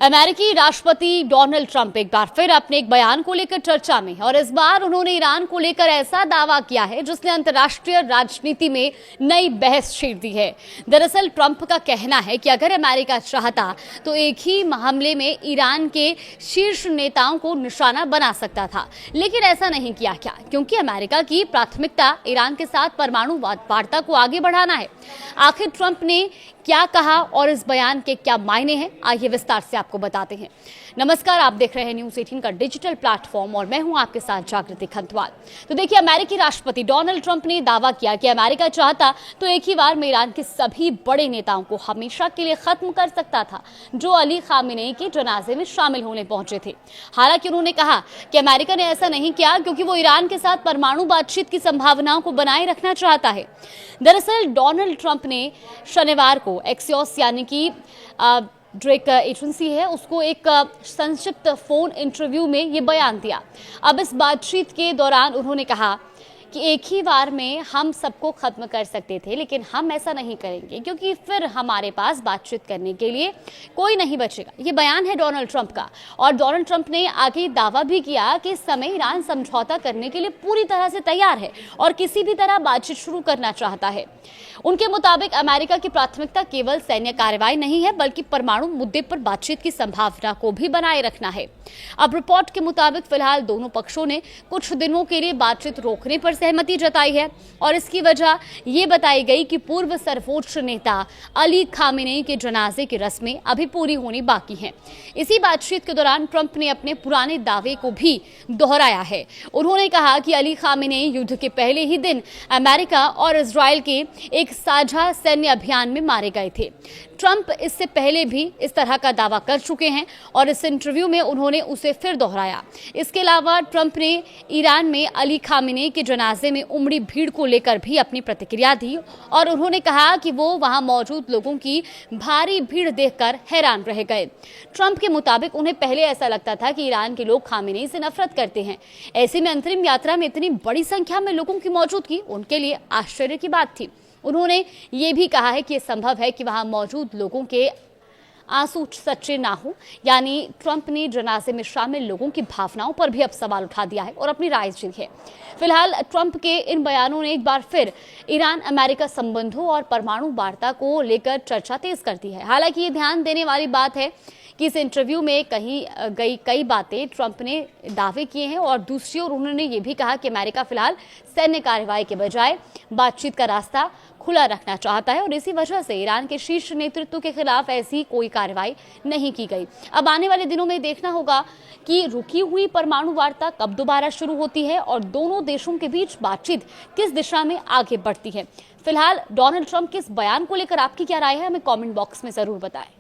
अमेरिकी राष्ट्रपति Donald Trump एक बार फिर अपने एक बयान को लेकर चर्चा में है और इस बार उन्होंने ईरान को लेकर ऐसा दावा किया है जिसने अंतर्राष्ट्रीय राजनीति में नई बहस छेड़ दी है। दरअसल ट्रंप का कहना है कि अगर अमेरिका चाहता तो एक ही हमले में ईरान के शीर्ष नेताओं को निशाना बना सकता था, लेकिन ऐसा नहीं किया गया क्योंकि अमेरिका की प्राथमिकता ईरान के साथ परमाणु वार्ता को आगे बढ़ाना है। आखिर ट्रंप ने क्या कहा और इस बयान के क्या मायने हैं, आइए विस्तार से आपको बताते हैं। नमस्कार, आप देख रहे हैं न्यूज़ 18 का डिजिटल प्लेटफॉर्म और मैं हूं आपके साथ जागृति खंतवाल। तो देखिए, अमेरिकी राष्ट्रपति डोनाल्ड ट्रंप ने दावा किया कि अमेरिका चाहता तो एक ही बार में ईरान के सभी बड़े नेताओं को हमेशा के लिए खत्म कर सकता था जो अली खामेनेई के जनाजे में शामिल होने पहुंचे थे। हालांकि उन्होंने कहा कि अमेरिका ने ऐसा नहीं किया क्योंकि वो ईरान के साथ परमाणु बातचीत की संभावनाओं को बनाए रखना चाहता है। दरअसल डोनाल्ड ट्रंप ने शनिवार को एक्सियोस यानी कि जो एक एजेंसी है उसको एक संक्षिप्त फोन इंटरव्यू में ये बयान दिया। अब इस बातचीत के दौरान उन्होंने कहा कि एक ही बार में हम सबको खत्म कर सकते थे, लेकिन हम ऐसा नहीं करेंगे क्योंकि फिर हमारे पास बातचीत करने के लिए कोई नहीं बचेगा। ये बयान है डोनाल्ड ट्रंप का। और डोनाल्ड ट्रंप ने आगे दावा भी किया कि इस समय ईरान समझौता करने के लिए पूरी तरह से तैयार है और किसी भी तरह बातचीत शुरू करना चाहता है। उनके मुताबिक अमेरिका की प्राथमिकता केवल सैन्य कार्रवाई नहीं है बल्कि परमाणु मुद्दे पर बातचीत की संभावना को भी बनाए रखना है। अब रिपोर्ट के मुताबिक फिलहाल दोनों पक्षों ने कुछ दिनों के लिए बातचीत रोकने पर सहमति जताई है और इसकी वजह ये बताई गई कि पूर्व सर्वोच्च नेता अली खामेनेई के जनाजे की रस्में अभी पूरी होनी बाकी हैं। इसी बातचीत के दौरान ट्रंप ने अपने पुराने दावे को भी दोहराया है। उन्होंने कहा कि अली खामेनेई युद्ध के पहले ही दिन अमेरिका और इजराइल के एक साझा सैन्य अभियान में मारे गए थे। ट्रंप इससे पहले भी इस तरह का दावा कर चुके हैं और इस इंटरव्यू में उन्होंने उसे फिर दोहराया। इसके अलावा ट्रंप ने ईरान में अली खामेनेई के जनाजे में उमड़ी भीड़ को लेकर भी अपनी प्रतिक्रिया दी और उन्होंने कहा कि वो वहां मौजूद लोगों की भारी भीड़ देखकर हैरान रह गए। ट्रंप के मुताबिक उन्हें पहले ऐसा लगता था कि ईरान के लोग खामेनेई से नफरत करते हैं। ऐसे में अंतरिम यात्रा में इतनी बड़ी संख्या में लोगों की मौजूदगी उनके लिए आश्चर्य की बात थी। उन्होंने ये भी कहा है कि यह संभव है कि वहां मौजूद लोगों के आंसू सच्चे ना हो। यानी ट्रंप ने जनाजे में शामिल लोगों की भावनाओं पर भी अब सवाल उठा दिया है और अपनी राय दी है। फिलहाल ट्रंप के इन बयानों ने एक बार फिर ईरान अमेरिका संबंधों और परमाणु वार्ता को लेकर चर्चा तेज कर दी है। हालांकि ये ध्यान देने वाली बात है कि इस इंटरव्यू में कई बातें ट्रंप ने दावे किए हैं और दूसरी ओर उन्होंने ये भी कहा कि अमेरिका फिलहाल सैन्य कार्रवाई के बजाय बातचीत का रास्ता खुला रखना चाहता है और इसी वजह से ईरान के शीर्ष नेतृत्व के खिलाफ ऐसी कोई कार्रवाई नहीं की गई। अब आने वाले दिनों में देखना होगा कि रुकी हुई परमाणु वार्ता कब दोबारा शुरू होती है और दोनों देशों के बीच बातचीत किस दिशा में आगे बढ़ती है। फिलहाल डोनाल्ड ट्रंप के इस बयान को लेकर आपकी क्या राय है, हमें कमेंट बॉक्स में जरूर बताएं।